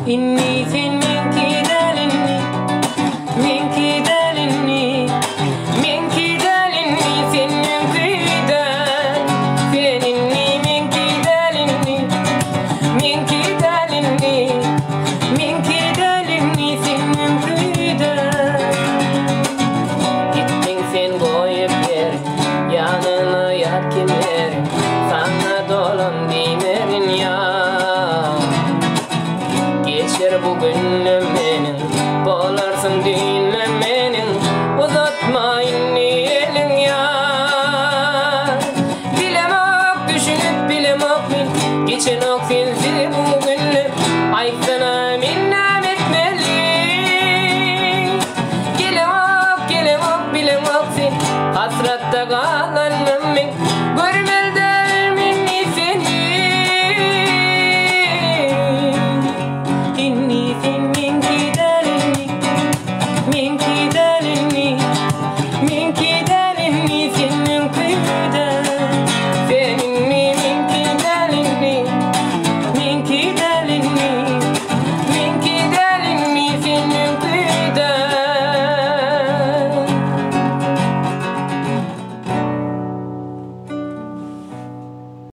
inni sen menki dalinni, menki dalinni, menki dalinni senin kıydan. Sen inni menki dalinni, menki dalinni, menki dalinni senin kıydan. Gittin sen koyup yer, yanına yat kimler, sana dolan dimerin ya. Geçer bu günüm